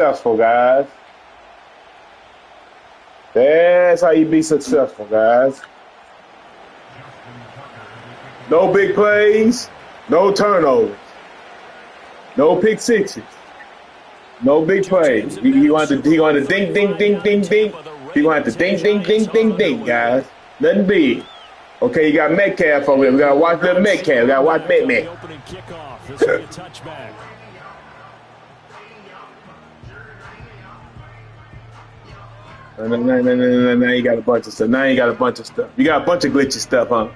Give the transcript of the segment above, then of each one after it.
Successful, guys. That's how you be successful, guys. No big plays, no turnovers, no pick sixes, no big plays. He going to ding, ding, ding, ding, ding. He going to ding, ding, ding, ding, ding, guys. Nothing big. Okay, you got Metcalf over there. We got to watch little Metcalf. We got to watch Metcalf. No, you got a bunch of stuff. Now you got a bunch of stuff. You got a bunch of glitchy stuff, huh?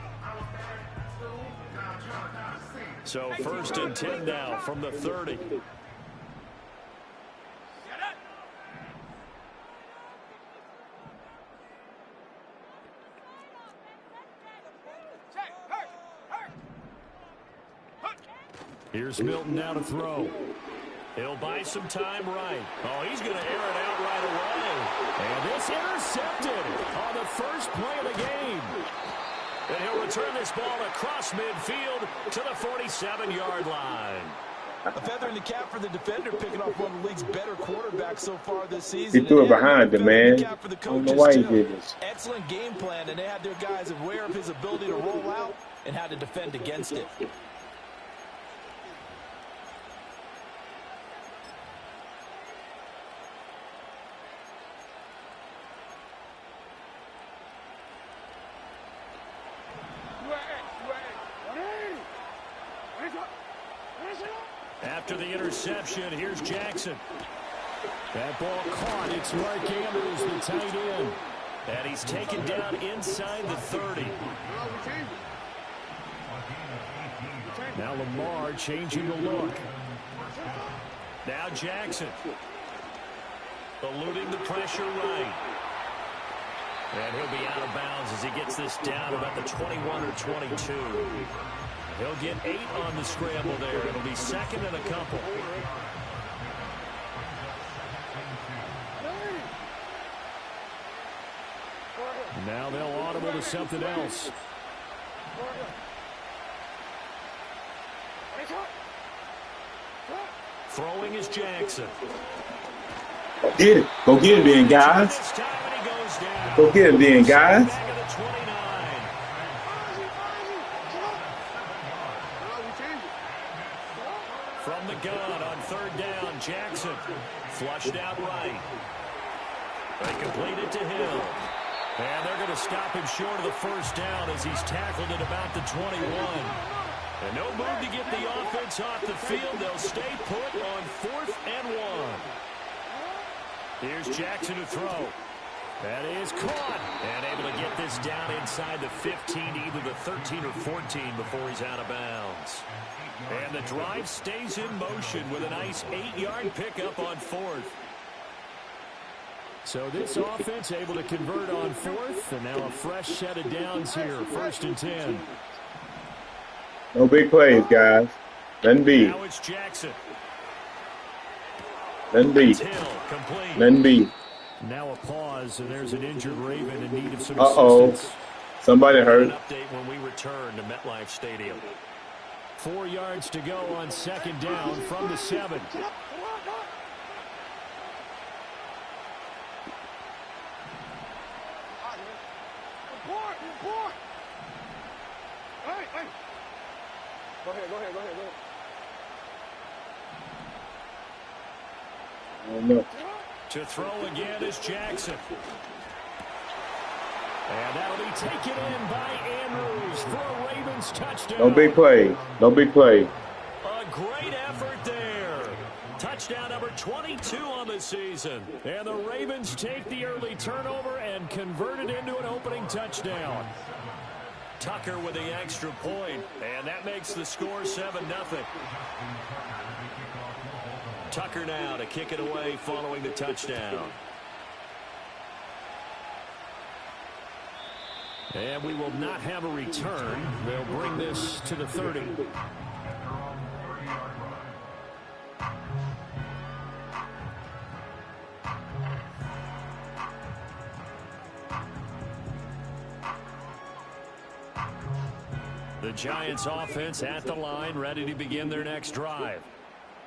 So 1st and 10 now from the 30. Here's Milton now to throw. He'll buy some time right. Oh, he's going to air it out right away. And this intercepted on the first play of the game. And he'll return this ball across midfield to the 47-yard line. A feather in the cap for the defender, picking off one of the league's better quarterbacks so far this season. He threw it behind him, man. I don't know why he did this. Excellent game plan, and they had their guys aware of his ability to roll out and how to defend against it. After the interception, here's Jackson. That ball caught. It's Mark Andrews, the tight end. And he's taken down inside the 30. Now Lamar changing the look. Now Jackson. Eluding the pressure right. And he'll be out of bounds as he gets this down about the 21 or 22. He'll get 8 on the scramble there. It'll be second and a couple. Now they'll audible to something else. Throwing is Jackson. Get it. Go get it then, guys. Go get it then, guys. From the gun on 3rd down, Jackson flushed out right. They complete it to Hill. And they're going to stop him short of the 1st down as he's tackled at about the 21. And no move to get the offense off the field. They'll stay put on 4th and 1. Here's Jackson to throw. That is caught. And able to get this down inside the 15, either the 13 or 14 before he's out of bounds. And the drive stays in motion with a nice 8-yard pickup on 4th. So this offense able to convert on 4th, and now a fresh set of downs here, 1st and 10. No big plays, guys. Nothing big. Now it's Jackson. Nothing big. Nothing big. Now a pause, and there's an injured Raven in need of some assistance. Somebody hurt. An update when we return to MetLife Stadium. 4 yards to go on 2nd down from the 7. Go ahead. Oh, no. To throw again is Jackson. And that'll be taken in by Andrews for a Ravens touchdown. No big play. No big play. A great effort there. Touchdown number 22 on the season. And the Ravens take the early turnover and convert it into an opening touchdown. Tucker with the extra point, and that makes the score 7-0. Tucker now to kick it away following the touchdown. And we will not have a return. They'll bring this to the 30. The Giants offense at the line, ready to begin their next drive.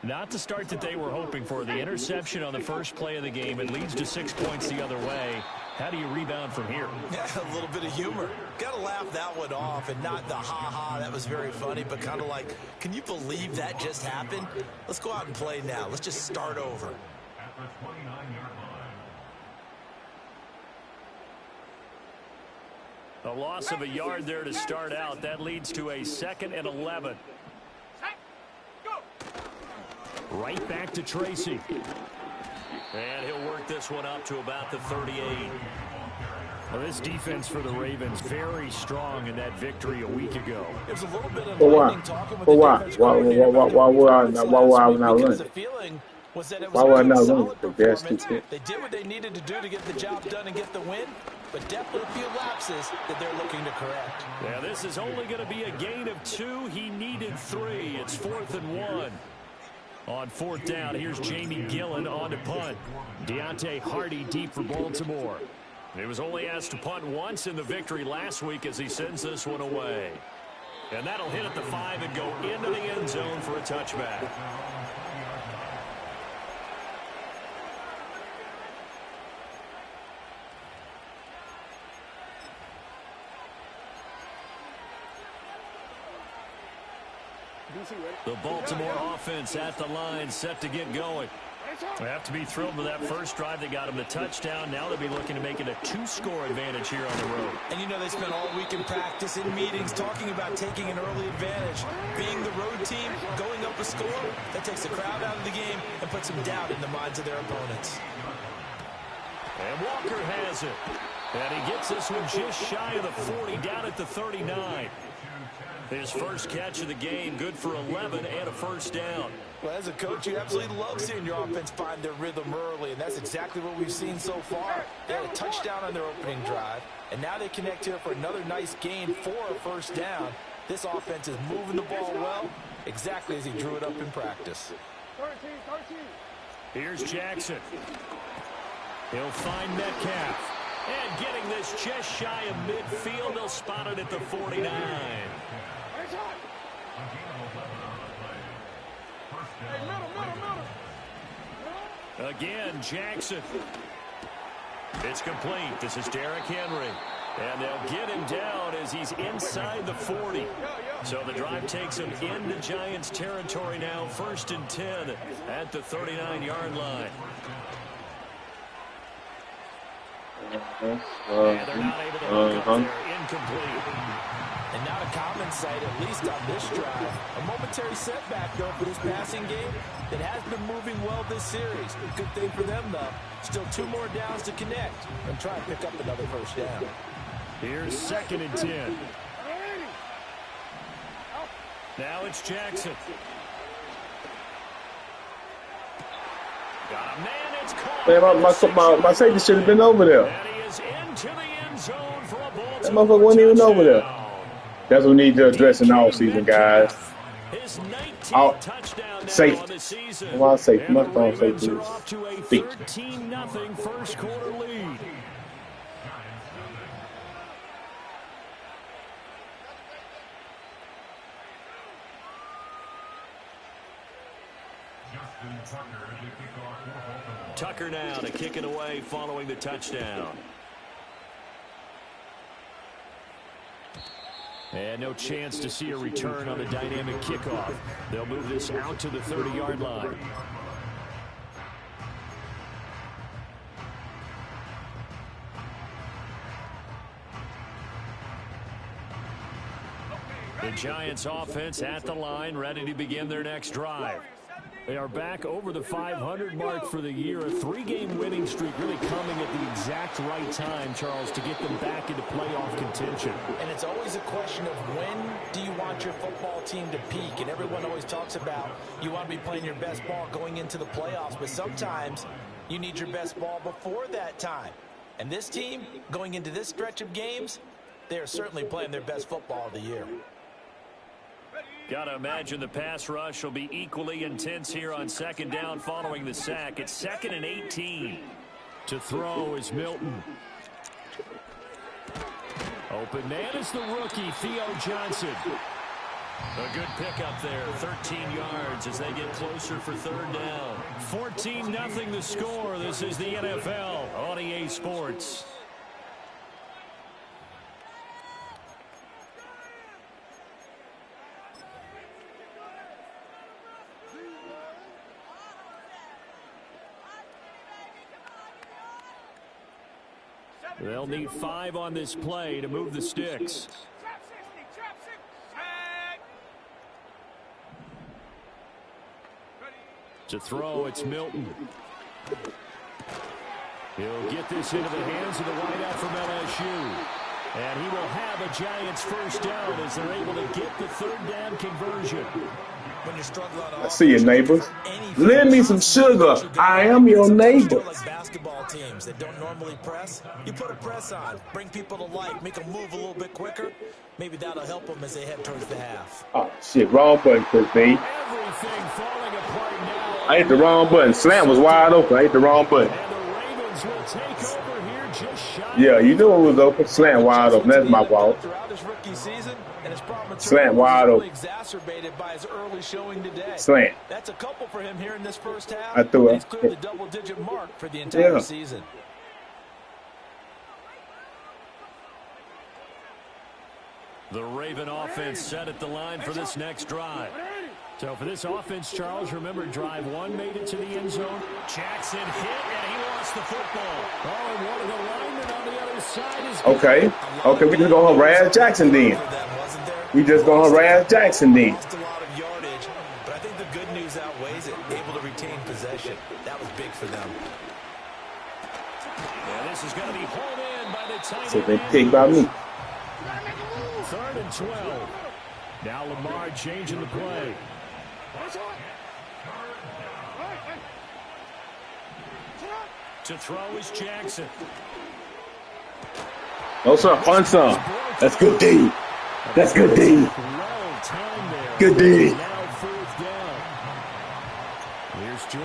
Not the start that they were hoping for. The interception on the first play of the game. It leads to 6 points the other way. How do you rebound from here? Yeah, a little bit of humor. Got to laugh that one off, and not the ha-ha, that was very funny, but kind of like, can you believe that just happened? Let's go out and play now. Let's just start over. A loss of a yard there to start out. That leads to a 2nd and 11. Right back to Tracy. And he'll work this one up to about the 38. Well, this defense for the Ravens very strong in that victory a week ago. There's a little bit of why? Why were I not running? The feeling was that it Why was were I a not solid running? performance. They did what they needed to do to get the job done and get the win, but definitely a few lapses that they're looking to correct. Yeah, this is only going to be a gain of 2. He needed 3. It's 4th and 1. On 4th down, here's Jamie Gillen on to punt. Deontay Hardy deep for Baltimore. He was only asked to punt once in the victory last week as he sends this one away. And that'll hit at the 5 and go into the end zone for a touchback. The Baltimore offense at the line, set to get going. They have to be thrilled with that first drive. They got them the touchdown. Now they'll be looking to make it a 2-score advantage here on the road. And you know they spent all week in practice, in meetings, talking about taking an early advantage. Being the road team, going up a score, that takes the crowd out of the game and puts some doubt in the minds of their opponents. And Walker has it. And he gets this one just shy of the 40, down at the 39. His first catch of the game, good for 11 and a first down. Well, as a coach, you absolutely love seeing your offense find their rhythm early, and that's exactly what we've seen so far. They had a touchdown on their opening drive, and now they connect here for another nice gain for a first down. This offense is moving the ball well, exactly as he drew it up in practice. 13. Here's Jackson. He'll find Metcalf. And getting this just shy of midfield, they'll spot it at the 49. Again, Jackson. It's complete. This is Derrick Henry. And they'll get him down as he's inside the 40. So the drive takes him into Giants territory now. 1st and 10 at the 39-yard line. And they're not able to hook up there. Incomplete. And not a common sight, at least on this drive. A momentary setback, though, for this passing game that has been moving well this series. Good thing for them, though. Still 2 more downs to connect and try and pick up another first down. Here's 2nd and 10. Now it's Jackson. Got a man, it's caught. Man, my safety should have been over there. And he is into the end zone for a Baltimore That motherfucker wasn't even over there. That's what we need to address in the offseason, guys. His 19th touchdown now on the season. Well, safety. My phone Ravens safety are off to a 13-0 first quarter lead. Tucker now to kick it away following the touchdown. And no chance to see a return on the dynamic kickoff. They'll move this out to the 30-yard line. The Giants offense at the line, ready to begin their next drive. They are back over the 500 mark for the year. A 3-game winning streak really coming at the exact right time, Charles, to get them back into playoff contention. And it's always a question of when do you want your football team to peak? And everyone always talks about you want to be playing your best ball going into the playoffs. But sometimes you need your best ball before that time. And this team, going into this stretch of games, they are certainly playing their best football of the year. Got to imagine the pass rush will be equally intense here on 2nd down following the sack. It's 2nd and 18. To throw is Milton. Open man is the rookie, Theo Johnson. A good pickup there, 13 yards as they get closer for third down. 14-0 the score. This is the NFL on EA Sports. They'll need 5 on this play to move the sticks. To throw, it's Milton. He'll get this into the hands of the wideout from LSU. And he will have a Giants first down as they're able to get the third down conversion. When you struggle on I see you, neighbors. Lend me some sugar. I am your neighbor. Like basketball teams that don't normally press, you put a press on, bring people to life, make them move a little bit quicker. Maybe that'll help them as they head towards the half. Oh, shit. Wrong button, Chris B. Everything falling apart now. I hit the wrong button. Slant was wide open. I hit the wrong button. And the Ravens will take over here just shy. Yeah, you knew it was open. Slant wide open. That's my fault. Throughout his rookie season, and his problem Slant wide open. exacerbated by his early showing today. Slant. That's a couple for him here in this first half. I threw it. He's cleared the double-digit mark for the entire season. The Raven offense set at the line for this next drive. So for this offense, Charles, remember drive 1 made it to the end zone. Jackson hit, and he lost the football. Oh, and one of the linemen on the other side is... Okay. Okay, we just going to harass Jackson then. We just going to harass Jackson then. Lost a lot of yardage, but I think the good news outweighs it. Able to retain possession. That was big for them. And this is going to be pulled in by the tight end. So they picked by me. 3rd and 12. Now Lamar changing the play. To throw is Jackson. No, sir. Fun some. That's good D. That's good D. Good D.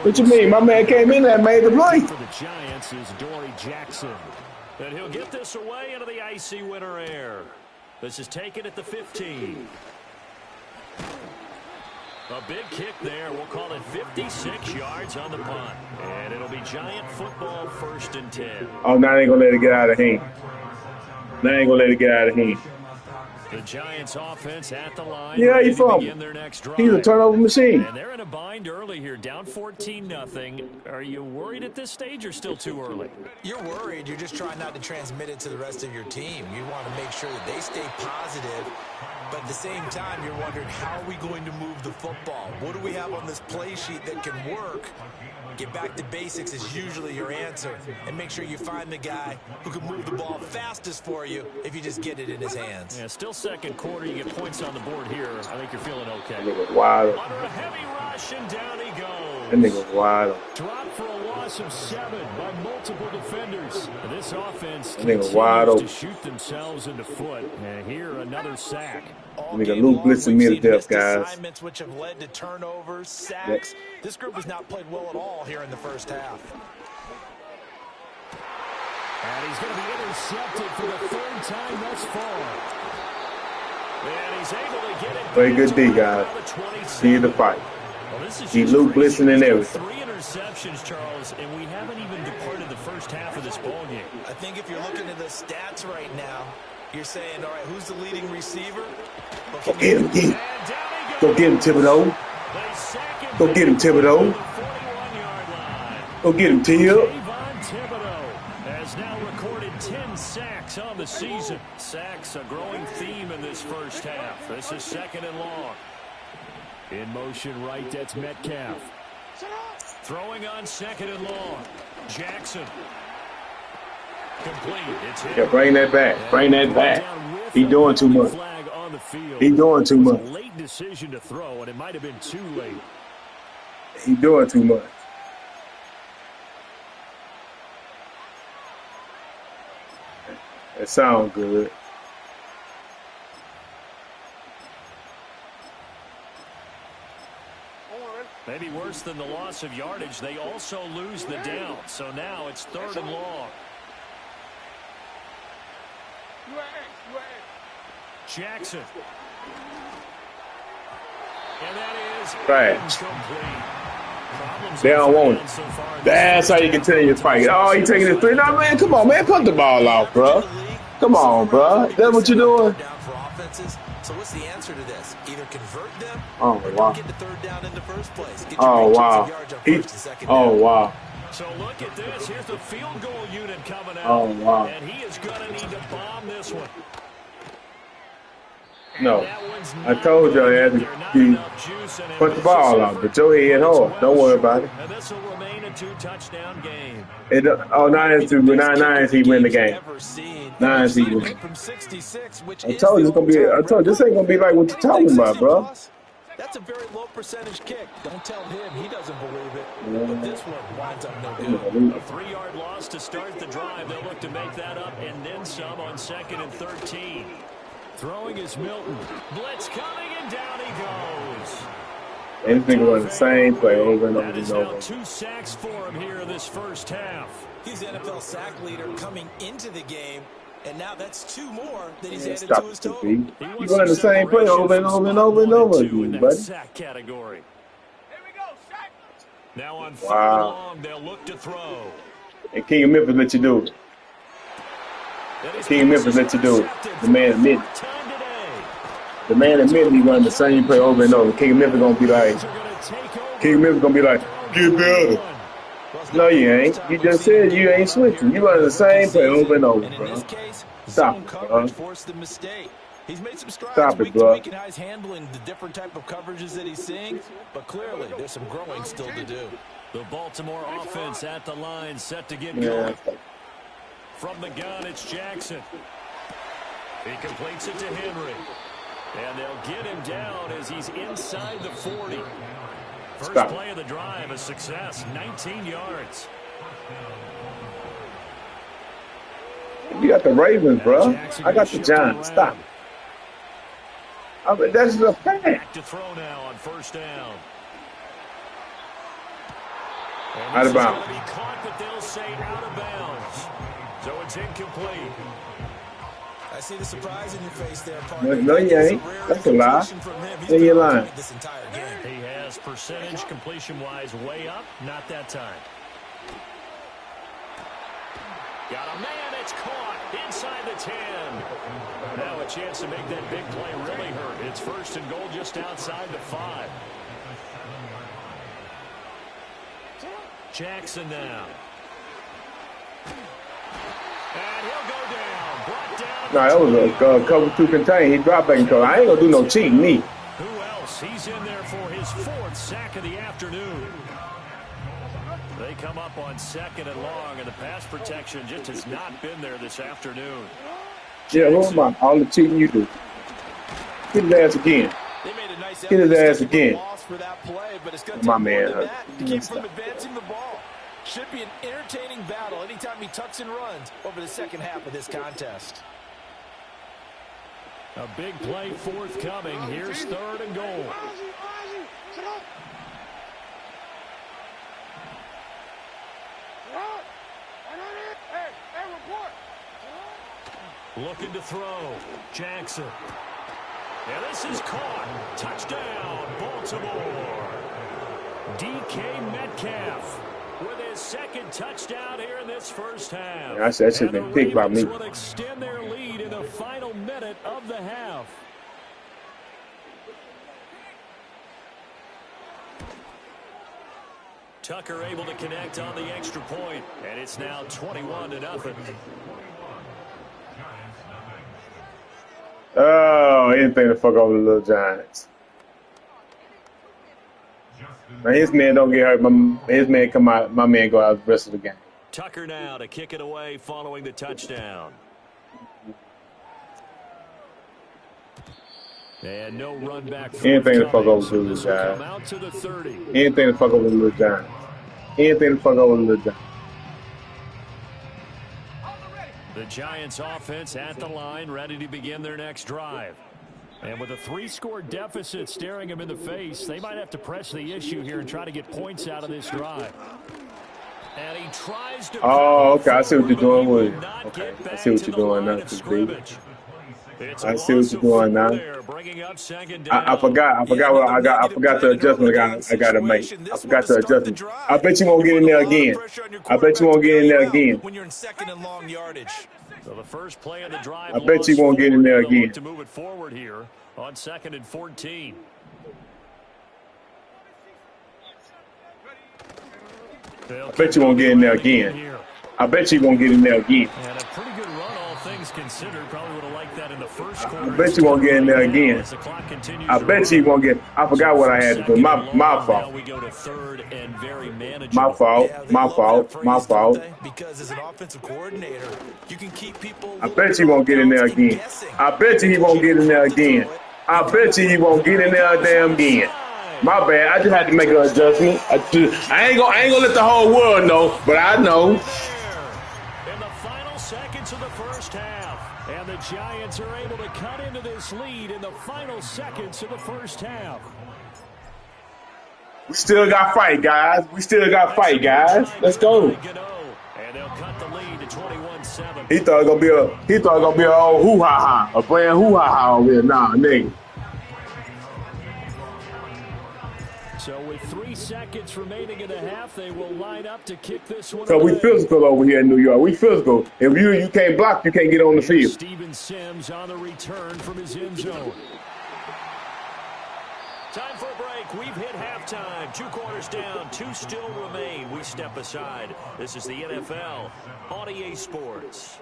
What you mean? My man came in there and made the play. For the Giants is Dory Jackson. And he'll get this away into the icy winter air. This is taken at the 15. A big kick there. We'll call it 56 yards on the punt. And it'll be Giant football 1st and 10. Oh, now they ain't going to let it get out of hand. Now they ain't going to let it get out of hand. The Giants offense at the line. Yeah, he fumbled. He's a turnover machine. And they're in a bind early here, down 14-0. Are you worried at this stage or still too early? You're worried. You're just trying not to transmit it to the rest of your team. You want to make sure that they stay positive. But at the same time, you're wondering, how are we going to move the football? What do we have on this play sheet that can work? Get back to basics is usually your answer. And make sure you find the guy who can move the ball fastest for you if you just get it in his hands. Yeah, still 2nd quarter. You get points on the board here. I think you're feeling okay. That nigga wide. Under a heavy rush, and down he goes. That nigga wide. Dropped for a loss of 7 by multiple defenders. This offense continues to shoot themselves in the foot. And here, another sack. Nigga Luke blitzing me to death, guys. Assignments which have led to turnovers, sacks. This group has not played well at all here in the first half. And he's going to be intercepted for the 3rd time thus far. And he's able to get it. Very good D, guys. See the fight. He Luke blitzing and everything. 3 interceptions, Charles, and we haven't even departed the first half of this ball game. I think if you're looking at the stats right now, you're saying, all right, who's the leading receiver? Go get him, G. Go get him, Thibodeau. Go get him, Thibodeau. Go get him, Tib. Thibodeau has now recorded 10 sacks on the season. Sacks, a growing theme in this first half. This is 2nd and long. In motion right, that's Metcalf. Throwing on 2nd and long. Jackson. Complete. It's hit. Yeah, bring that back. Bring that back. He doing too much. He doing too much. Late decision to throw, and it might have been too late. He doing too much. That sounds good. Maybe worse than the loss of yardage, they also lose the down. So now it's 3rd and long. Jackson. And that is Trash. incomplete. They don't want it. That's how you continue to fight. Oh, you taking this 3? No, man, come on, man. Put the ball off, bro. Come on, bro. Is that what you're doing? So what's the answer to this? Either convert them Oh, or wow. don't get the third down in the first place. Get your Oh, big chunk wow. of yards on first and second down. Oh, wow. So look at this. Here's the field goal unit coming out. Oh, wow. And he is going to need to bomb this one. No. I told you I had to put the ball out, but your head hard. Don't worry about it. And this will remain a 2-touchdown game. Nine he win the game. 9 he win. I told you it's gonna be. I told you this ain't gonna be like what you're talking about, bro. That's a very low percentage kick. Don't tell him he doesn't believe it. But this one winds up no good. A 3-yard loss to start the drive. They'll look to make that up and then some on 2nd and 13. Throwing is Milton. Blitz coming and down he goes. Anything run the same play over and over That is and now over. 2 sacks for him here in this first half. He's the NFL sack leader coming into the game, and now that's 2 more that he's added Stop to his it, total. B. You run the same play over and over and over and over again, buddy. Sack category. Now on 3rd Wow. and long, they'll look to throw. And King of Memphis let you do it. King of Memphis let you do it. The man admitted. The man admitted he run the same play over and over. King of Memphis gonna be like, get better. No, you ain't. You just said you ain't switching. You run the same play over and over, bro. Stop it, bro. He's made some strides Stop it, week to bro. week, and how he's handling the different type of coverages that he's seeing. But clearly, there's some growing still to do. The Baltimore offense at the line, set to get going. From the gun, it's Jackson. He completes it to Henry. And they'll get him down as he's inside the 40. First play of the drive, a success, 19 yards. You got the Ravens, bro. I got the Giants. Stop. I mean, that's a fact. Back to throw now on 1st down. Out of bounds. Be caught, but they'll say out of bounds. So it's incomplete. I see the surprise in your face there, partner. No, you ain't. That's a lie. Yeah, you're lying. This entire game. He has percentage completion-wise way up. Not that time. Got a man. It's caught inside the 10. Now a chance to make that big play really hurt. It's 1st and goal just outside the 5. Jackson now. And he'll go down. Brought down. Nah, that was a cover 2 contain. He dropped back and cover. I ain't gonna do no cheating me. Who else? He's in there for his 4th sack of the afternoon. They come up on 2nd and long, and the pass protection just has not been there this afternoon. Yeah, who am I? All the cheating you do. Hit his ass again. They made a nice Hit his ass again. loss for that play, but it's gonna My take more man. than that to keep from advancing the ball. Should be an entertaining battle anytime he tucks and runs over the second half of this contest. A big play forthcoming. Here's 3rd and goal. Looking to throw. Jackson. And this is caught. Touchdown, Baltimore. DK Metcalf with his 2nd touchdown here in this first half. That should have been picked by me. Will extend their lead in the final minute of the half. Tucker able to connect on the extra point, and it's now 21-0. Oh, anything to fuck over the little Giants. Man, his man don't get hurt. His man come out. My man go out the rest of the game. Tucker now to kick it away following the touchdown. And no run back. Anything to fuck over the little Giants. Out to the 30. Anything to fuck over the little Giants. Anything to fuck over the little Giants. The Giants offense at the line, ready to begin their next drive. And with a 3-score deficit staring them in the face, they might have to press the issue here and try to get points out of this drive. And he tries to. Oh, okay. I see what you're doing with it. Okay, I see what you're doing now, Chisb. It's a I see what loss you're of 4 doing now. there, bringing up second I down. forgot. I Yeah, forgot what another I got. I negative forgot play the in an early adjustment down I got to make. situation. I This one forgot to the start the adjustment. I drive. bet you won't You're get in putting a there lot of again. pressure on your I bet you quarterback to won't get bail in you there out again. when you're in second and long yardage. So the first play of the drive I bet you lost won't 4. get in there Now they'll look again. to move it forward here on 2nd and 14. They'll I bet keep you it on won't the get in there ground again again. here. I bet you won't get in there again. And a pretty good run, all things considered. Probably would have liked that in the first I quarter. bet you won't Instead, get in right there now, again. as the clock continues I to bet you run. won't get. I So forgot what I from had to do. 2nd and My long, now fault. we go to 3rd and very My manageable. fault. Yeah, they My love that fault. My phrase, don't fault. they? Because as an offensive coordinator, you can keep people a I little bet bit you off won't get in balance there and again. guessing. I bet you he Because won't you get don't in there have to again. throw it. You I come bet back you he with a won't get in very there good damn chance. again. My bad. I just had to make an adjustment. I ain't gonna let the whole world know, but I know. In the final seconds of the first half, and the Giants are able to cut into this lead in the final seconds of the first half. We still got fight, guys. We still got fight, guys. Let's go. And they'll cut the lead to 21-7. He thought it gonna be a old hoo ha ha, a playing hoo ha ha over here. Nah, nigga. So with 3 seconds remaining in the half, they will line up to kick this one So we away. physical over here in New York. We physical. If you can't block, you can't get on the Here's field. Steven Sims on the return from his end zone. Time for a break. We've hit halftime. 2 quarters down. 2 still remain. We step aside. This is the NFL on EA Sports.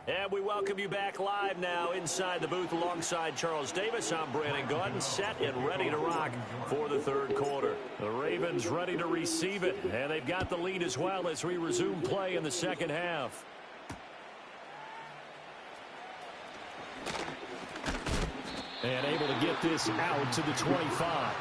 And we welcome you back live now inside the booth alongside Charles Davis. I'm Brandon Gordon, set and ready to rock for the 3rd quarter. The Ravens ready to receive it, and they've got the lead as well as we resume play in the 2nd half. And able to get this out to the 25.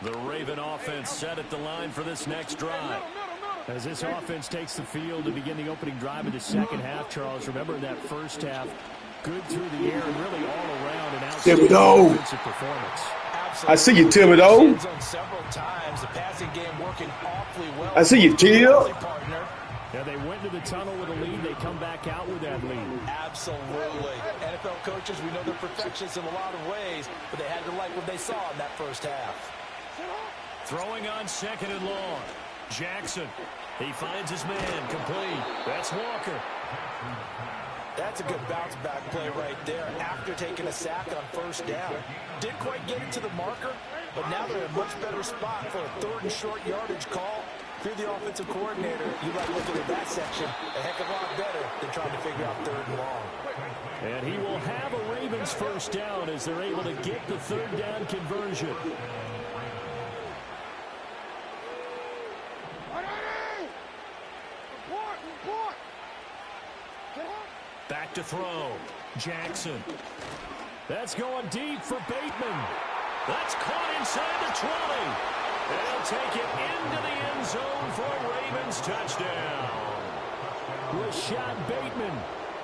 The Raven offense set at the line for this next drive. As this offense takes the field to begin the opening drive of the 2nd half, Charles, remember that first half, good through the air and really all around an outstanding offensive performance. I see you, Thibodeau. Several times, the passing game working awfully well. I see you, Till. Yeah, they went to the tunnel with a lead. They come back out with that lead. Absolutely. NFL coaches, we know they're perfectionists in a lot of ways, but they had to like what they saw in that first half. Throwing on 2nd and long. Jackson. He finds his man. Complete. That's Walker. That's a good bounce back play right there after taking a sack on 1st down. Didn't quite get it to the marker, but now they're in a much better spot for a 3rd and short yardage call. If you're the offensive coordinator, you like looking at that section a heck of a lot better than trying to figure out 3rd and long. And he will have a Ravens 1st down as they're able to get the 3rd down conversion. Back to throw. Jackson. That's going deep for Bateman. That's caught inside the 20. And he'll take it into the end zone for a Ravens touchdown. Rashad Bateman,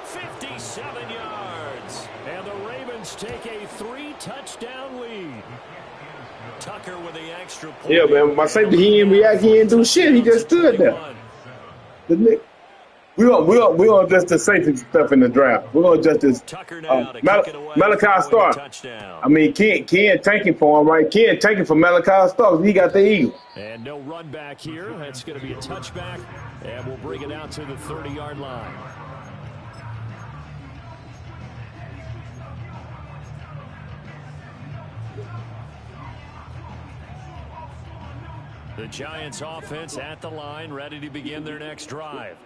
57 yards. And the Ravens take a 3-touchdown lead. Tucker with the extra point. Yeah, man. My safety, he didn't react. He didn't do shit. He just stood there. We're gonna adjust the safety stuff in the draft. We're gonna adjust this. Malachi Stark. I mean, Ken tanking for him, right? Ken tanking for Malachi Stark. He got the Eagles. And no run back here. That's going to be a touchback. And we'll bring it out to the 30-yard line. The Giants offense at the line, ready to begin their next drive.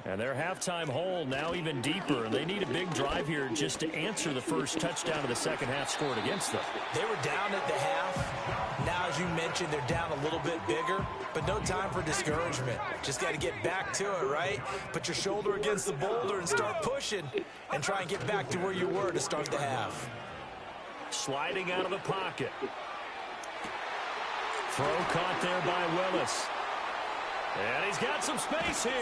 And their halftime hole now even deeper. And they need a big drive here just to answer the first touchdown of the 2nd half scored against them. They were down at the half. Now, as you mentioned, they're down a little bit bigger, but no time for discouragement. Just got to get back to it, right? Put your shoulder against the boulder and start pushing and try and get back to where you were to start the half. Sliding out of the pocket. Throw caught there by Willis. And he's got some space here.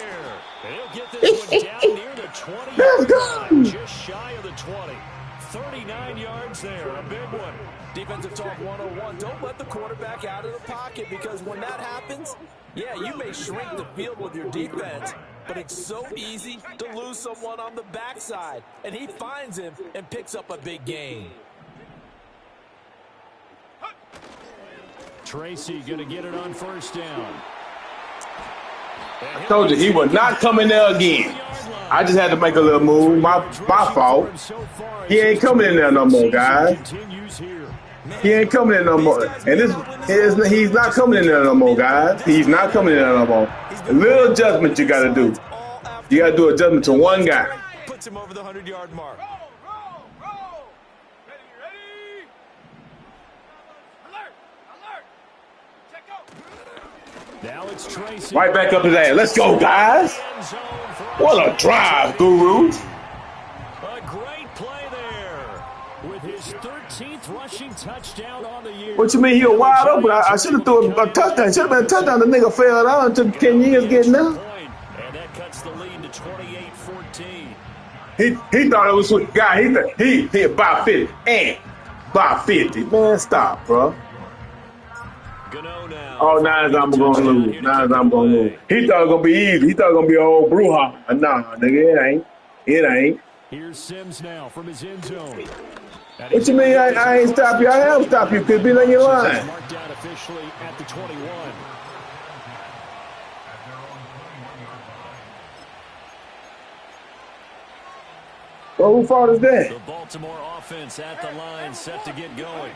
And he'll get this one down near the 20-yard line, just shy of the 20. 39 yards there, a big one. Defensive talk 101. Don't let the quarterback out of the pocket, because when that happens, yeah, you may shrink the field with your defense, but it's so easy to lose someone on the backside. And he finds him and picks up a big gain. Tracy going to get it on first down. I told you he would not come in there again. I just had to make a little move. My fault. He ain't coming in there no more, guys. He ain't coming in no more. And he's not coming in there no more, guys. He's not coming in there no more. A little adjustment you got to do. You got to do adjustment to one guy. Puts him over the 100-yard mark. Now it's Tracy. Right back up his ass. Let's go, guys. What a drive, Guru. A great play there with his 13th rushing touchdown on the year. What you mean he was wide open? I should have threw a touchdown. Should have been a touchdown. The nigga fell down. It took 10 years getting there. And that cuts the lead to 28-14. He thought it was sweet. Guy, he hit by 50. And by 50. Man, stop, bro. Oh, now I'm going to lose. Now I'm going to lose. He thought it was going to be easy. He thought it was going to be an old brouhaha. Nah, nigga, it ain't. It ain't. Here's Sims now from his end zone. What you mean I ain't stop you? I have stopped you. Could be on your line. Marked down officially at the 21. Well, who fault is that? The Baltimore offense at the line, set to get going.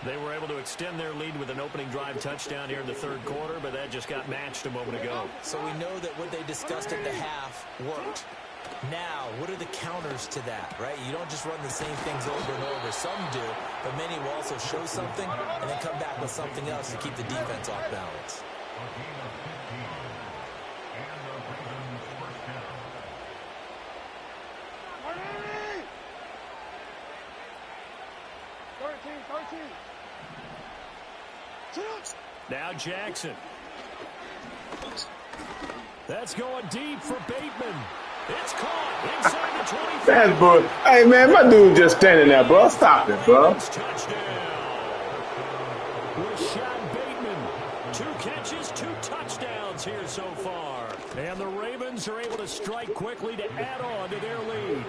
They were able to extend their lead with an opening drive touchdown here in the third quarter, but that just got matched a moment ago. So we know that what they discussed at the half worked. Now, what are the counters to that, right? You don't just run the same things over and over. Some do, but many will also show something and then come back with something else to keep the defense off balance. Now Jackson. That's going deep for Bateman. It's caught inside the 25. That's good. Hey, man, my dude just standing there, bro. Stop it, bro. Touchdown. Rashad Bateman. 2 catches, 2 touchdowns here so far. And the Ravens are able to strike quickly to add on to their lead.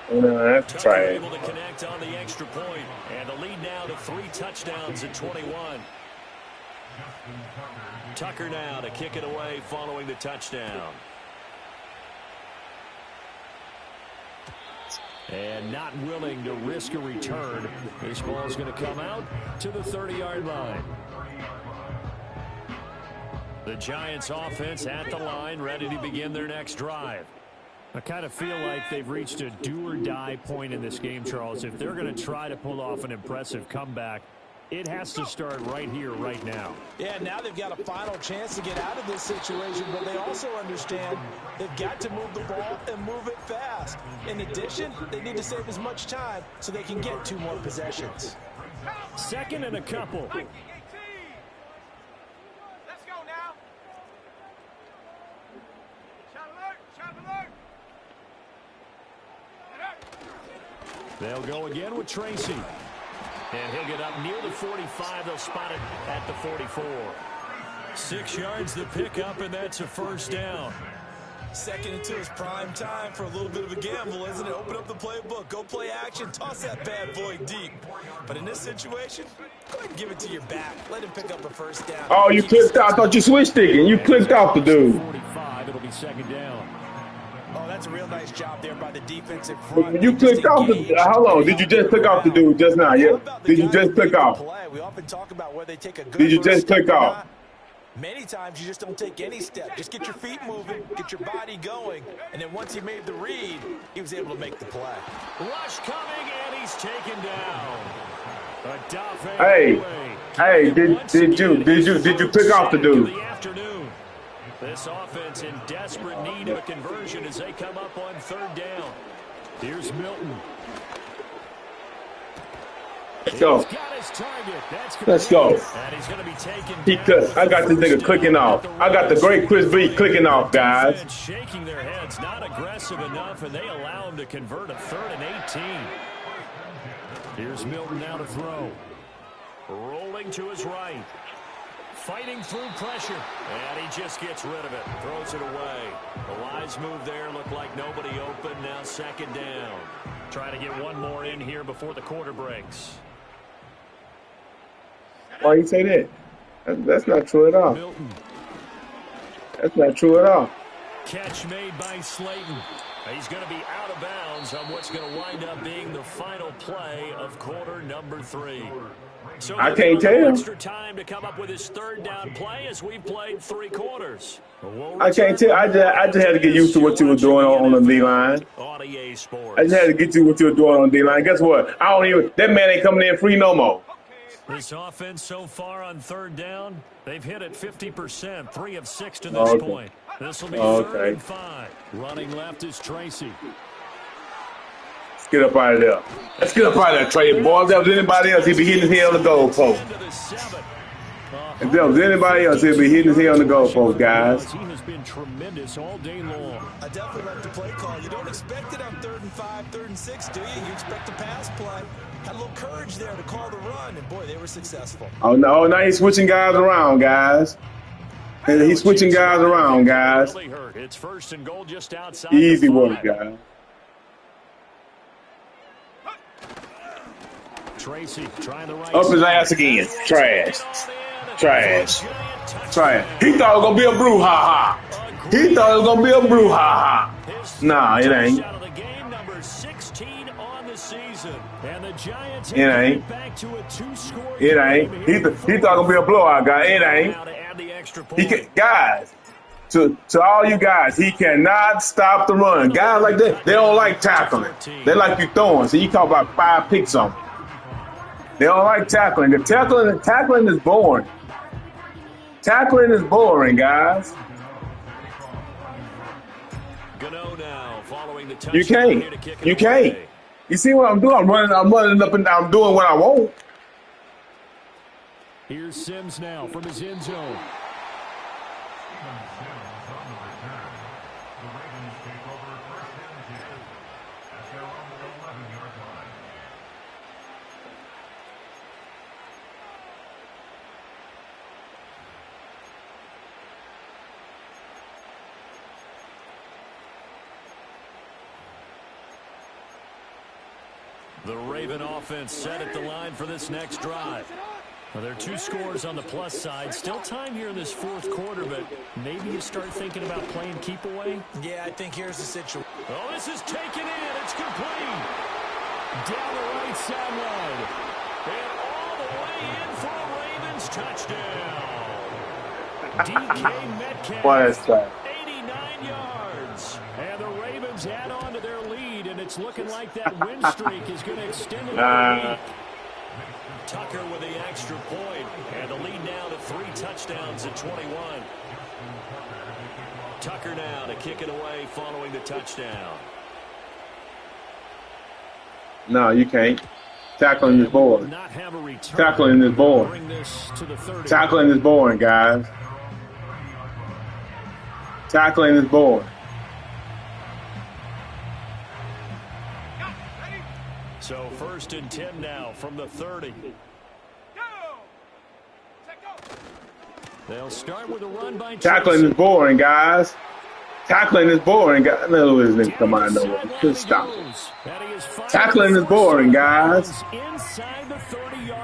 That's trash. Able to connect on the extra point. And the lead now to 3 touchdowns at 21. Tucker now to kick it away following the touchdown. And not willing to risk a return. This ball is going to come out to the 30-yard line. The Giants offense at the line, ready to begin their next drive. I kind of feel like they've reached a do-or-die point in this game, Charles. If they're going to try to pull off an impressive comeback, it has to start right here, right now. Yeah, now they've got a final chance to get out of this situation, but they also understand they've got to move the ball and move it fast. In addition, they need to save as much time so they can get 2 more possessions. Second and a couple. Let's go now. Shot alert, shot alert. They'll go again with Tracy. And he'll get up near the 45. They'll spot it at the 44. 6 yards the pickup, and that's a first down. Second into his prime time for a little bit of a gamble, isn't it? Open up the playbook, go play action, toss that bad boy deep. But in this situation, go ahead and give it to your back. Let him pick up a first down. Oh, you clicked out. I thought you switched sticking. You clicked off the dude. 45, it'll be second down. Oh, that's a real nice job there by the defensive front. You clicked off the. Hold on. Did you just click off the dude just now? Yeah. Did you just click off? We often talk about where they take a good. Did you just click off? Many times you just don't take any step. Just get your feet moving, get your body going, and then once he made the read, he was able to make the play. Rush coming, and he's taken down. Hey, did you click off the dude? This offense in desperate need of a conversion as they come up on third down. Here's Milton. Let's go. He's got his target. That's Let's go. and he's going to be taken He down. could. I got this nigga clicking off. I got the great Chisb clicking off, guys. Defense shaking their heads, not aggressive enough, and they allow him to convert a 3rd and 18. Here's Milton now to throw. Rolling to his right. Fighting through pressure. And he just gets rid of it. Throws it away. The wise move there. Looked like nobody open. Now 2nd down. Trying to get one more in here before the quarter breaks. Why you say that? That's not true at all. Milton. That's not true at all. Catch made by Slayton. He's going to be out of bounds on what's going to wind up being the final play of quarter number 3. So I can't tell. Extra time to come up with his 3rd down play as we've played 3 quarters. I can't tell. I just had to get used to what you were doing on the D line. I just had to get to what you were doing on the D line. Guess what? I don't even. That man ain't coming in free no more. This offense so far on 3rd down, they've hit it 50%, 3 of 6 to this point. This will be 3rd and 5. Running left is Tracy. Let's get up out of there. Let's get up out of there, Trey. Boy, if there was anybody else, he'd be hitting his head on the goalpost. If there was anybody else, he'd be hitting his head on the goalpost, guys. He has been tremendous all day long. I definitely like the play call. You don't expect it on 3rd and 5, 3rd and 6, do you? You expect a pass play. Had a little courage there to call the run, and boy, they were successful. Oh, no, now he's switching guys around, guys. And he's switching guys around, guys. It's 1st and goal just outside. Easy work, guys. Tracy trying the right Up his ass again. Trash. Trash. Trash. He thought it was going to be a brouhaha. He thought it was going to be a brouhaha. Nah, it ain't. It ain't. It ain't. He thought it was going to be a blowout, guy. It ain't. He can, guys, to all you guys, he cannot stop the run. Guys like that, they don't like tackling. They like you throwing. So you caught about 5 picks on them. They don't like tackling. The tackling is boring. Tackling is boring, guys. You can't. You can't. You see what I'm doing? I'm running up and down. I'm doing what I want. Here's Sims now from his end zone. The Raven offense set at the line for this next drive. Well, there are 2 scores on the plus side. Still time here in this 4th quarter, but maybe you start thinking about playing keep away. Yeah, I think here's the situation. Oh, this is taken in. It's complete. Down the right sideline. And all the way in for a Ravens touchdown. DK Metcalf. What is that? 89 yards. And the Ravens add on to their lead, and it's looking like that win streak is going to extend another week. Tucker with the extra point, and the lead now to 3 touchdowns at 21. Tucker now to kick it away following the touchdown. No, you can't. Tackling is boring. Tackling is boring. Tackling is boring, guys. Tackling is boring. So 1st and 10 now from the 30. They'll start with a run by Tackling is boring, guys. Tackling is boring, guys. No, his nigga come out of nowhere. Just stop. Tackling is boring, guys.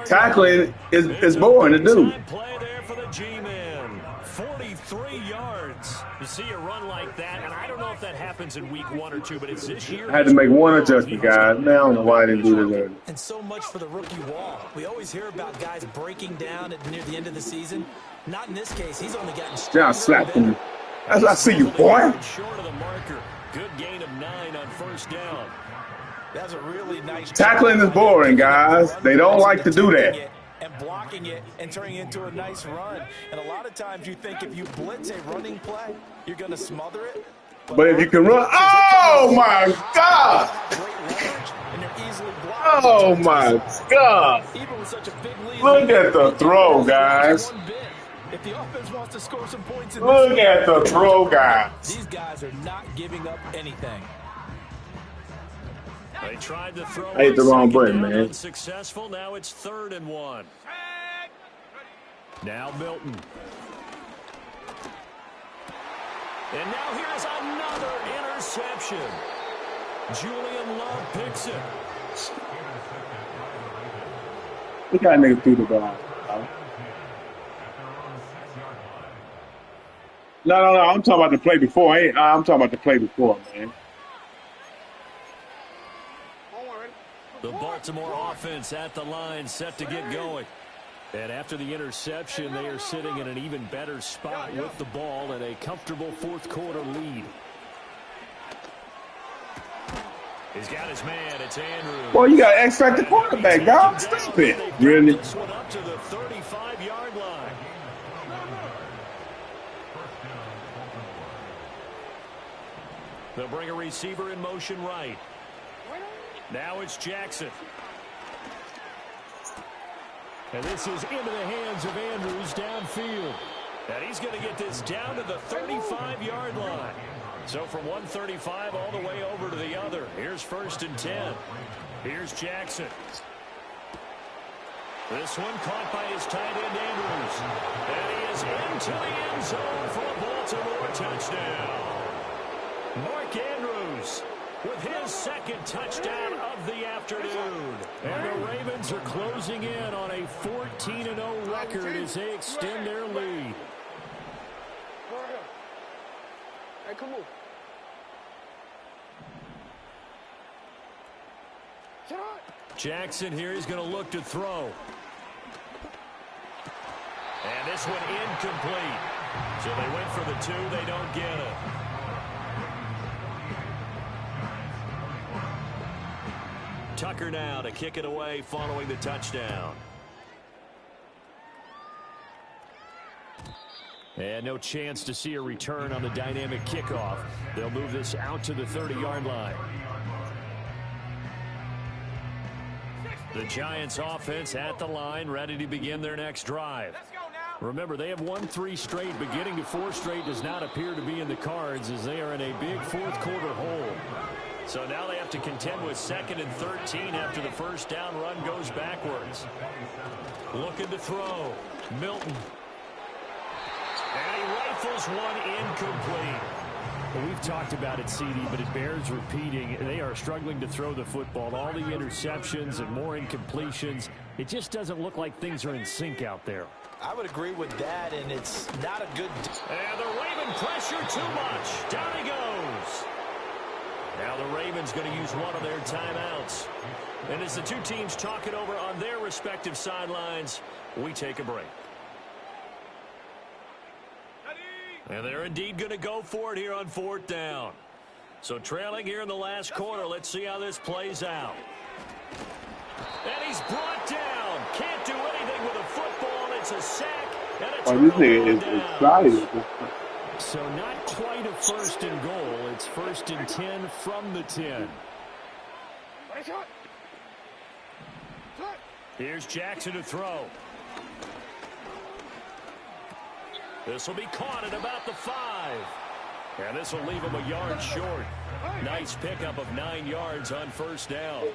Tackling is boring to do. Play there for the G-man. 43 yards. You see a run like that, and I don't know if that happens in week 1 or 2, but it's this year. I had to make one adjustment, guys. Man, I don't know why I didn't do this early. And so much for the rookie wall. We always hear about guys breaking down near the end of the season. Not in this case. He's only gotten straight. Now slap him. I see you, boy. Short of the marker. Good gain of 9 on 1st down. That's a really nice. Tackling is boring, guys. They don't like to do that. And blocking it and turning it into a nice run. And a lot of times you think if you blitz a running play, you're going to smother it. But if you can run, oh my God! Great leverage, and they're easily blocked. Oh my God! Even with such a big lead, Look at the throw, guys. If the offense wants to score some points in Look at the throw, guys. these guys are not giving up anything. They tried to throw. I hit the wrong button, man. Unsuccessful. Now it's 3rd and 1. Now Milton. And now here's another interception. Julian Love picks it. Look how nigga threw the ball. No. I'm talking about the play before. I'm talking about the play before, man. The Baltimore offense at the line, set to get going. And after the interception, they are sitting in an even better spot with the ball and a comfortable 4th quarter lead. He's got his man. It's Andrews. Well, you got to extract the quarterback, dog. Stop it. Really? This one up to the 35-yard line. They'll bring a receiver in motion right. Now it's Jackson. And this is into the hands of Andrews downfield. And he's going to get this down to the 35-yard line. So from 135 all the way over to the other. Here's 1st and 10. Here's Jackson. This one caught by his tight end Andrews. And he is into the end zone for a Baltimore touchdown. Mark Andrews with his 2nd touchdown of the afternoon. And the Ravens are closing in on a 14-0 record as they extend their lead. Hey, come on. Jackson here is going to look to throw. And this one incomplete. So they went for the 2. They don't get it. Tucker now to kick it away following the touchdown. And no chance to see a return on the dynamic kickoff. They'll move this out to the 30-yard line. The Giants offense at the line, ready to begin their next drive. Remember, they have won 3 straight, but getting to 4 straight does not appear to be in the cards as they are in a big 4th quarter hole. So now they have to contend with 2nd and 13 after the first down run goes backwards. Looking to throw. Milton. And he rifles one incomplete. Well, we've talked about it, CD, but it bears repeating. They are struggling to throw the football. All the interceptions and more incompletions. It just doesn't look like things are in sync out there. I would agree with that, and it's not a good... And the Raven pressure too much. Down he goes. Now the Ravens going to use one of their timeouts. And as the 2 teams talk it over on their respective sidelines, we take a break. And they're indeed going to go for it here on 4th down. So trailing here in the last quarter, let's see how this plays out. And he's brought down. Can't do anything with a football. It's a sack. And a this nigga is excited. So not quite a 1st and goal. It's 1st and 10 from the 10. Here's Jackson to throw. This will be caught at about the 5. And this will leave him a yard short. Nice pickup of 9 yards on 1st down.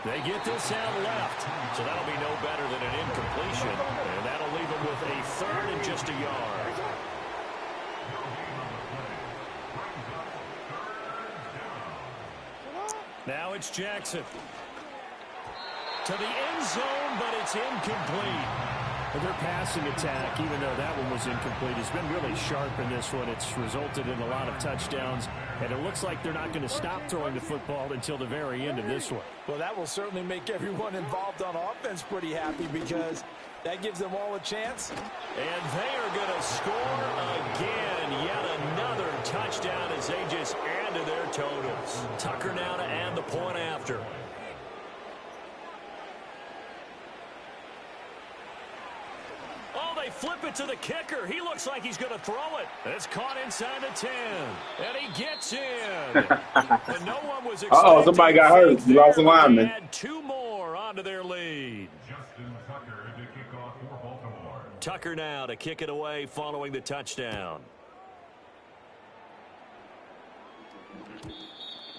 They get this out left. So that'll be no better than an incompletion. And that'll leave him with a 3rd and just a yard. Now it's Jackson. To the end zone, but it's incomplete. And their passing attack, even though that one was incomplete, has been really sharp in this one. It's resulted in a lot of touchdowns, and it looks like they're not going to stop throwing the football until the very end of this one. Well, that will certainly make everyone involved on offense pretty happy because that gives them all a chance. And they are going to score again. Yet another touchdown as they just add to their totals. Tucker now to add the point after. flip it to the kicker. He looks like he's going to throw it. It's caught inside the 10. And he gets in. But no one was expecting somebody got hurt. You lost a lineman. They add 2 more onto their lead. Tucker now to kick it away following the touchdown.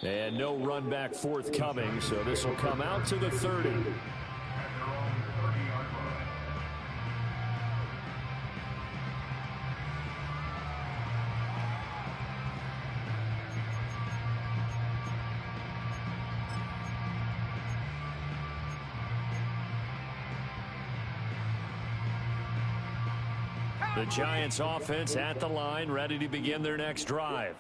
And no run back forthcoming, so this will come out to the 30. The Giants offense at the line, ready to begin their next drive.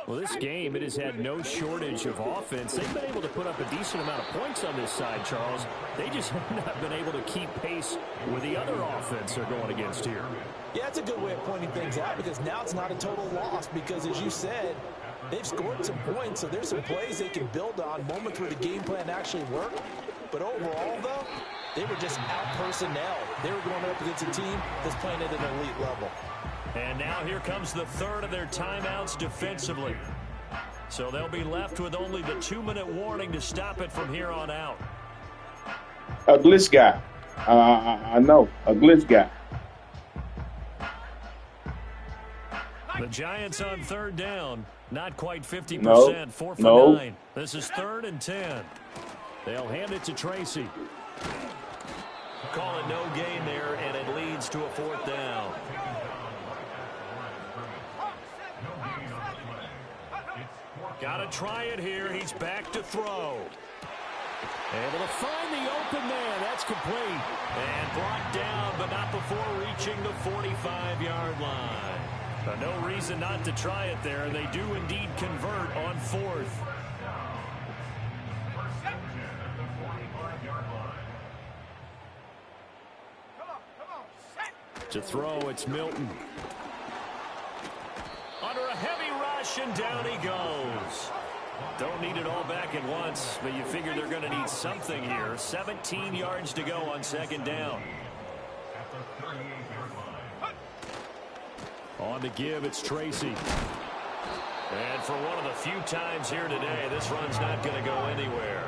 Well, this game, it has had no shortage of offense. They've been able to put up a decent amount of points on this side, Charles. They just have not been able to keep pace with the other offense they're going against here. Yeah, that's a good way of pointing things out because now it's not a total loss because, as you said, they've scored some points, so there's some plays they can build on, moments where the game plan actually worked. But overall, though, they were just out-personnel. They were going up against a team that's playing at an elite level. And now here comes the third of their timeouts defensively. So they'll be left with only the 2-minute warning to stop it from here on out. A glitch guy. I know. A glitch guy. The Giants on third down. Not quite 50%. No. 4 for No. 9. This is 3rd and 10. They'll hand it to Tracy. Call it no gain there, and it leads to a 4th down. Got to try it here. He's back to throw. Able to find the open man. That's complete. And brought down, but not before reaching the 45-yard line. No reason not to try it there, and they do indeed convert on 4th. To throw, it's Milton. Under a heavy rush, and down he goes. Don't need it all back at once, but you figure they're going to need something here. 17 yards to go on 2nd down. On the give, it's Tracy. And for one of the few times here today, this run's not going to go anywhere.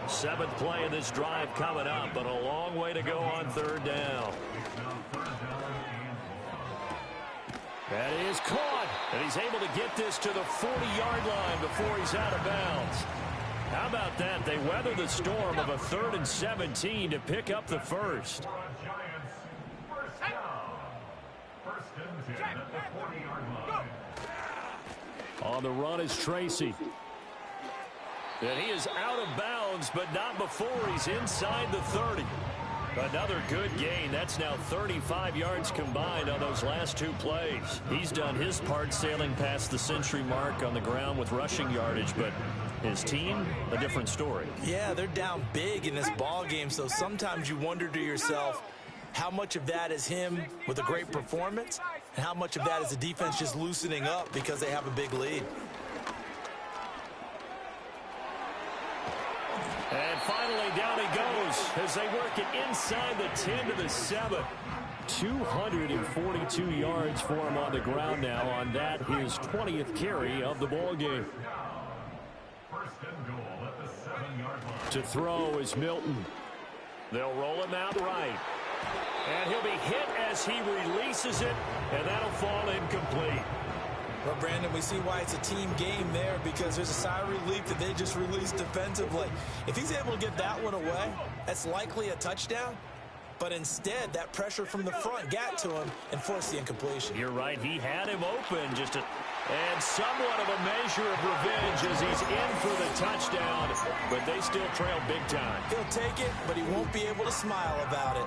7th play of this drive coming up, but a long way to go on 3rd down. That is caught, and he's able to get this to the 40-yard line before he's out of bounds. How about that? They weather the storm of a 3rd and 17 to pick up the first. On the run is Tracy. And he is out of bounds, but not before he's inside the 30. Another good gain. That's now 35 yards combined on those last 2 plays. He's done his part sailing past the century mark on the ground with rushing yardage, but his team, a different story. Yeah, they're down big in this ball game, so sometimes you wonder to yourself how much of that is him with a great performance and how much of that is the defense just loosening up because they have a big lead. And finally, down he goes as they work it inside the 10 to the 7. 242 yards for him on the ground now on that, his 20th carry of the ball game. To throw is Milton. They'll roll him out right. And he'll be hit as he releases it, and that'll fall incomplete. Well, Brandon, we see why it's a team game there because there's a sigh of relief that they just released defensively. If he's able to get that one away, that's likely a touchdown. But instead, that pressure from the front got to him and forced the incompletion. You're right. He had him open. And somewhat of a measure of revenge as he's in for the touchdown. But they still trail big time. He'll take it, but he won't be able to smile about it.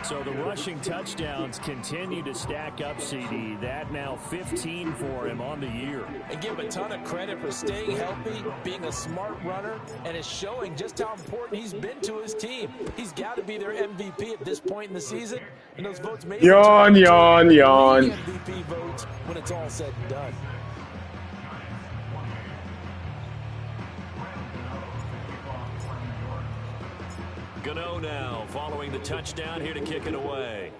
So the rushing touchdowns continue to stack up, CD. That now 15 for him on the year. And give him a ton of credit for staying healthy, being a smart runner, and is showing just how important he's been to his team. He's got to be their MVP at this point in the season. And those votes may yawn. MVP votes when it's all said and done. Gano now following the touchdown here to kick it away.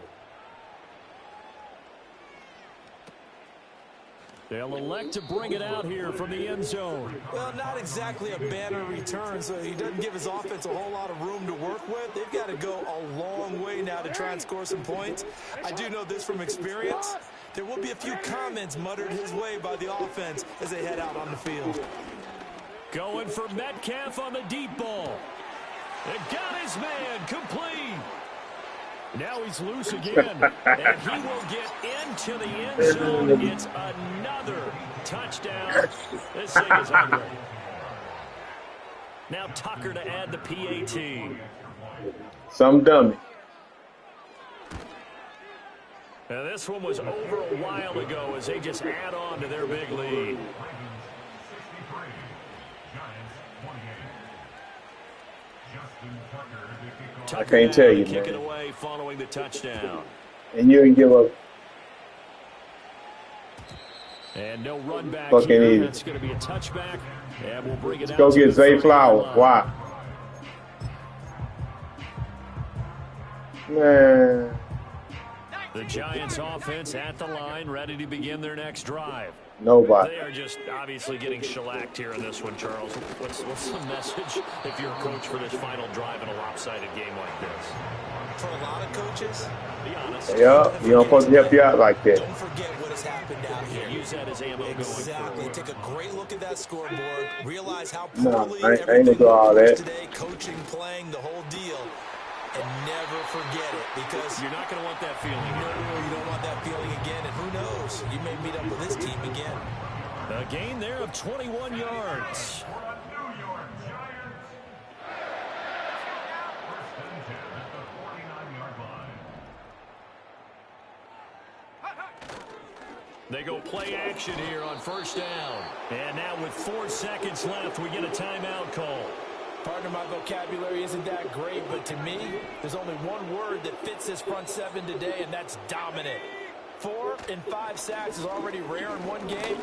They'll elect to bring it out here from the end zone. Well, not exactly a banner return, so he doesn't give his offense a whole lot of room to work with. They've got to go a long way now to try and score some points. I do know this from experience. There will be a few comments muttered his way by the offense as they head out on the field. Going for Metcalf on the deep ball. It got his man complete. Now he's loose again, and he will get into the end zone. It's another touchdown. This thing is ugly. Now Tucker to add the PAT. Some dummy. Now this one was over a while ago as they just add on to their big lead. I can't tell you, kick man. it away following the touchdown. And you can give up. And no run back Fucking here. easy. That's going to be a touchback. And we'll bring it Let's out. go to get the Zay 30-yard Flowers. line. Why? Man. The Giants offense at the line, ready to begin their next drive. Nobody. They are just obviously getting shellacked here in this one, Charles. What's the message if you're a coach for this final drive in a lopsided game like this? For a lot of coaches, Be honest. Yeah, you don't supposed to help you out like that. don't forget what has happened out here. Use that as ammo Exactly. going Take forward. a great look at that scoreboard. Realize how No, poorly I ain't everything gonna do all was that. today. Coaching, playing, the whole deal. And never forget it, because You're not going to want that feeling no, here. you don't want that feeling again. And who knows? You may meet up with this team again. A gain there of 21 yards. They go play action here on first down. And now with 4 seconds left, we get a timeout call. Partner, my vocabulary isn't that great, but to me, there's only one word that fits this front seven today, and that's dominant. 4 and 5 sacks is already rare in one game.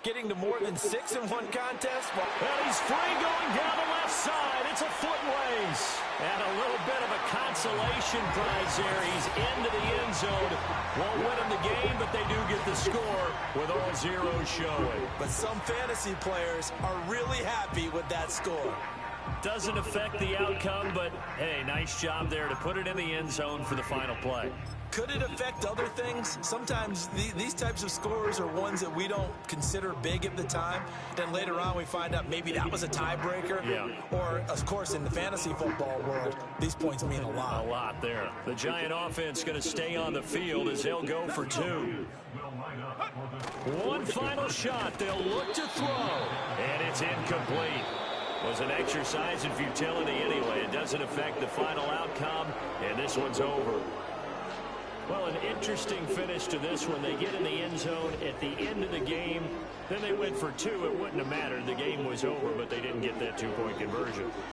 Getting to more than 6 in one contest? Well, And he's free going down the left side. It's a foot race. And a little bit of a consolation prize there. He's into the end zone. Won't win him the game, but they do get the score with all zeros showing. but some fantasy players are really happy with that score. Doesn't affect the outcome, but, hey, nice job there to put it in the end zone for the final play. Could it affect other things? Sometimes these types of scores are ones that we don't consider big at the time. Then later on we find out maybe that was a tiebreaker. Yeah. Or, of course, in the fantasy football world, these points mean a lot. A lot there. The Giant offense going to stay on the field as they'll go for 2. One final shot. They'll look to throw. And it's incomplete. Was an exercise in futility anyway. It doesn't affect the final outcome, and this one's over. Well, an interesting finish to this one. They get in the end zone at the end of the game. Then they went for 2. It wouldn't have mattered. The game was over, but they didn't get that 2-point conversion.